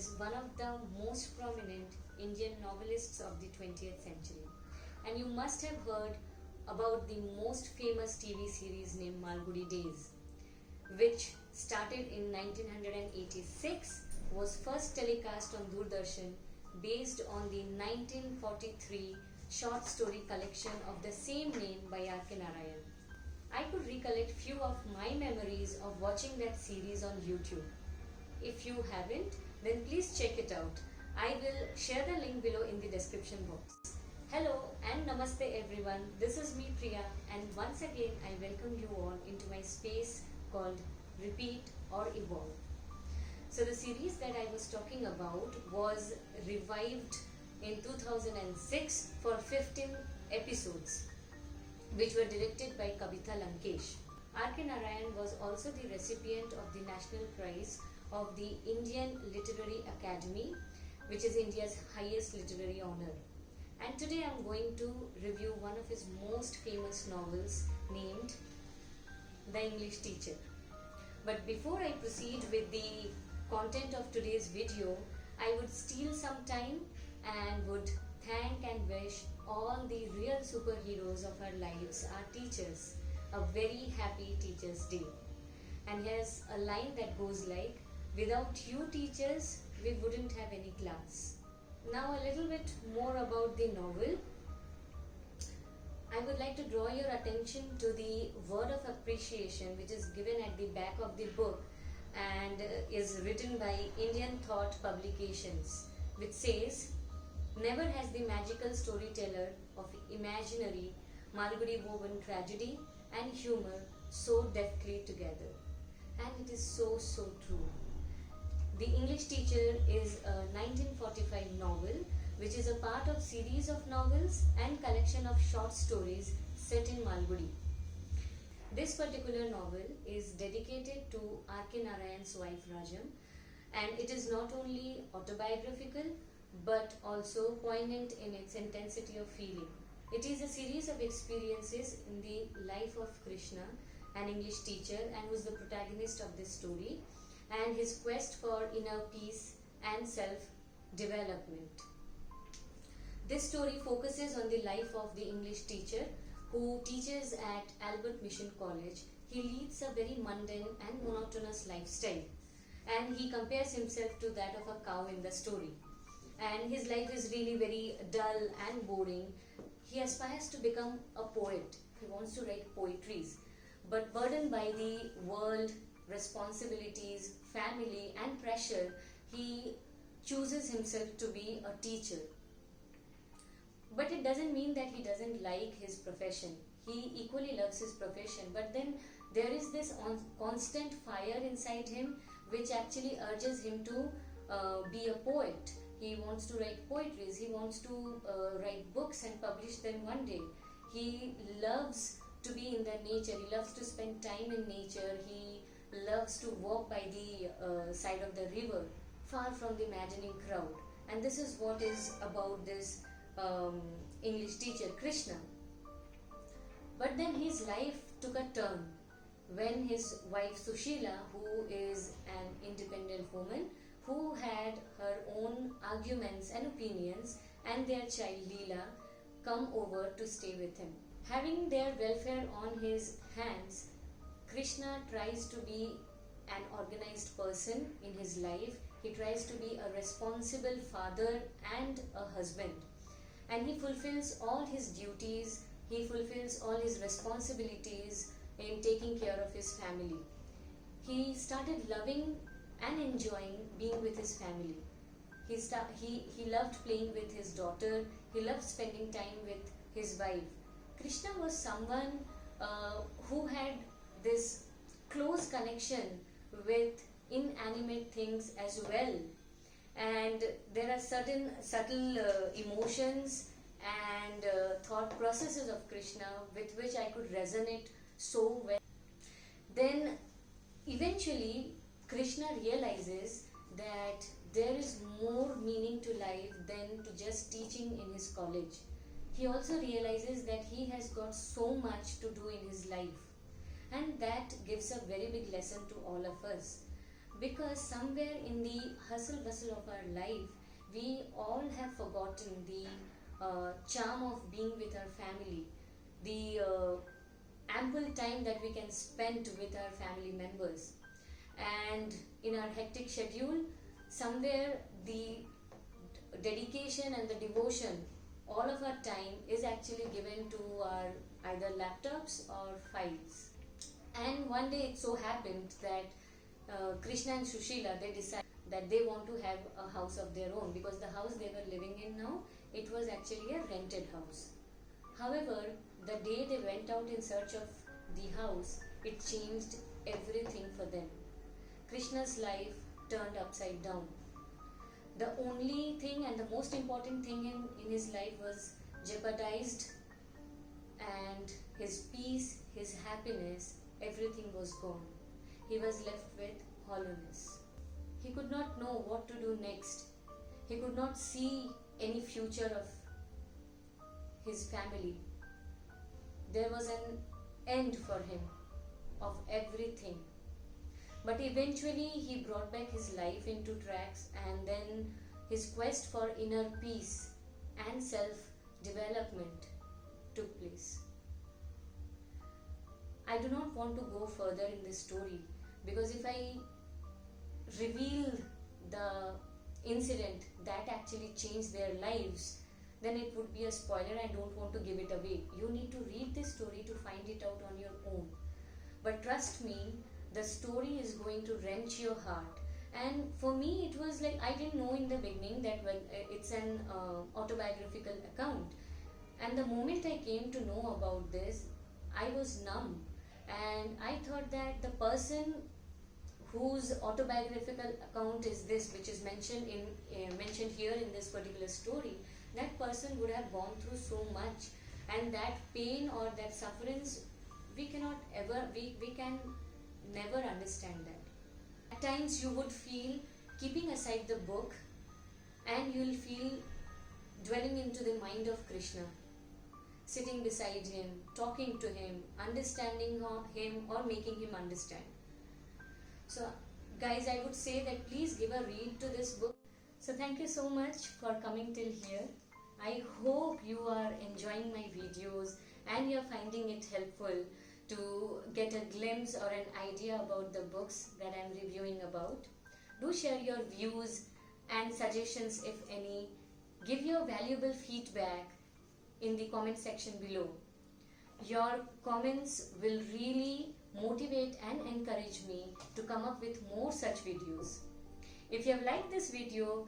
is one of the most prominent Indian novelists of the 20th century. And you must have heard about the most famous TV series named Malgudi Days, which started in 1986, was first telecast on Doordarshan based on the 1943 short story collection of the same name by R.K. Narayan. I could recollect few of my memories of watching that series on YouTube. If you haven't, then please check it out. I will share the link below in the description box. Hello and namaste everyone. This is me Priya, and once again I welcome you all into my space called Repeat or Evolve. So the series that I was talking about was revived in 2006 for 15 episodes, which were directed by Kavitha Lankesh. R.K. Narayan was also the recipient of the National Prize of the Indian Literary Academy, which is India's highest literary honor. And today I am going to review one of his most famous novels named The English Teacher. But before I proceed with the content of today's video, I would steal some time and would thank and wish all the real superheroes of our lives, our teachers, a very happy Teachers' Day. And here's a line that goes like, without you teachers, we wouldn't have any class. Now a little bit more about the novel. I would like to draw your attention to the word of appreciation which is given at the back of the book and is written by Indian Thought Publications, which says, never has the magical storyteller of imaginary Malgudi woven tragedy and humor so deftly together. And it is so true. The English Teacher is a 1945 novel which is a part of series of novels and collection of short stories set in Malgudi. This particular novel is dedicated to R.K. Narayan's wife Rajam, and it is not only autobiographical but also poignant in its intensity of feeling. It is a series of experiences in the life of Krishna, an English teacher, and who is the protagonist of this story, and his quest for inner peace and self-development. This story focuses on the life of the English teacher who teaches at Albert Mission College. He leads a very mundane and monotonous lifestyle, and he compares himself to that of a cow in the story. And his life is really very dull and boring. He aspires to become a poet. He wants to write poetries, but burdened by the world, responsibilities, family and pressure, he chooses himself to be a teacher. But it doesn't mean that he doesn't like his profession. He equally loves his profession, but then there is this constant fire inside him which actually urges him to be a poet. He wants to write poetries, he wants to write books and publish them one day. He loves to be in the nature, he loves to spend time in nature, he loves to walk by the side of the river, far from the maddening crowd. And this is what is about this English teacher, Krishna. But then his life took a turn when his wife Sushila, who is an independent woman, who had her own arguments and opinions, and their child Leela come over to stay with him. Having their welfare on his hands, Krishna tries to be an organized person in his life. He tries to be a responsible father and a husband. And he fulfills all his duties, he fulfills all his responsibilities in taking care of his family. He started loving and enjoying being with his family. He loved playing with his daughter, he loved spending time with his wife. Krishna was someone who had this close connection with inanimate things as well. And there are certain subtle emotions and thought processes of Krishna with which I could resonate so well. Then eventually Krishna realizes that there is more meaning to life than to just teaching in his college. He also realizes that he has got so much to do in his life, and that gives a very big lesson to all of us. because somewhere in the hustle bustle of our life, we all have forgotten the charm of being with our family, the ample time that we can spend with our family members. And in our hectic schedule, somewhere the dedication and the devotion, all of our time is actually given to our either laptops or files. And one day it so happened that Krishna and Sushila, they decided that they want to have a house of their own, because the house they were living in now, it was actually a rented house. However, the day they went out in search of the house, it changed everything for them. Krishna's life turned upside down. The only thing and the most important thing in his life was jeopardized, and his peace, his happiness, everything was gone. He was left with hollowness. He could not know what to do next. He could not see any future of his family. There was an end for him of everything. But eventually he brought back his life into tracks, and then his quest for inner peace and self-development took place. I do not want to go further in this story, because if I reveal the incident that actually changed their lives, then it would be a spoiler. I don't want to give it away. You need to read this story to find it out on your own. But trust me, the story is going to wrench your heart. And for me, it was like, I didn't know in the beginning that it's an autobiographical account. And the moment I came to know about this, I was numb. And I thought that the person whose autobiographical account is this, which is mentioned here in this particular story, that person would have gone through so much, and that pain or that sufferance, we can never understand that. At times you would feel keeping aside the book, and you will feel dwelling into the mind of Krishna, sitting beside him, talking to him, understanding him, or making him understand. So guys, I would say that please give a read to this book. So thank you so much for coming till here. I hope you are enjoying my videos and you are finding it helpful to get a glimpse or an idea about the books that I am reviewing about. Do share your views and suggestions, if any. Give your valuable feedback in the comment section below. Your comments will really motivate and encourage me to come up with more such videos. If you have liked this video,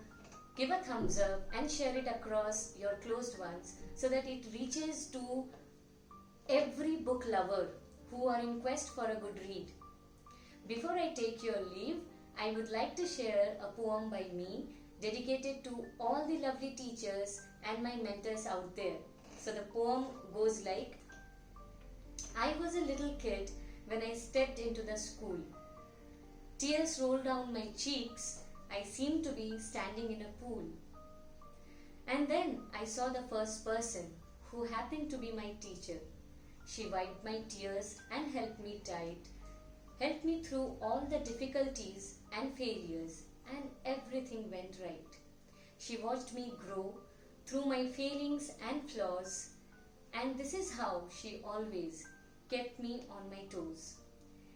give a thumbs up and share it across your closed ones, so that it reaches to every book lover who are in quest for a good read. Before I take your leave, I would like to share a poem by me dedicated to all the lovely teachers and my mentors out there. So the poem goes like, I was a little kid when I stepped into the school. Tears rolled down my cheeks. I seemed to be standing in a pool. And then I saw the first person, who happened to be my teacher. She wiped my tears and held me tight, helped me through all the difficulties and failures, and everything went right. She watched me grow through my failings and flaws, and this is how she always kept me on my toes,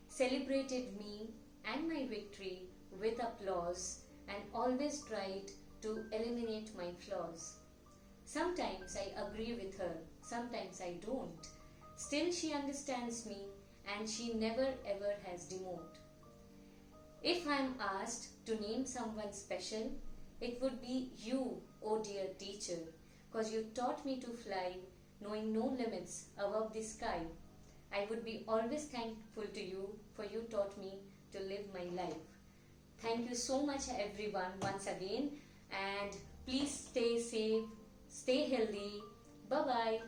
celebrated me and my victory with applause, and always tried to eliminate my flaws. Sometimes I agree with her, sometimes I don't. Still she understands me, and she never ever has demoted. If I am asked to name someone special, it would be you, oh dear teacher, cause you taught me to fly, knowing no limits above the sky. I would be always thankful to you, for you taught me to live my life. Thank you so much everyone once again, and please stay safe, stay healthy. Bye bye.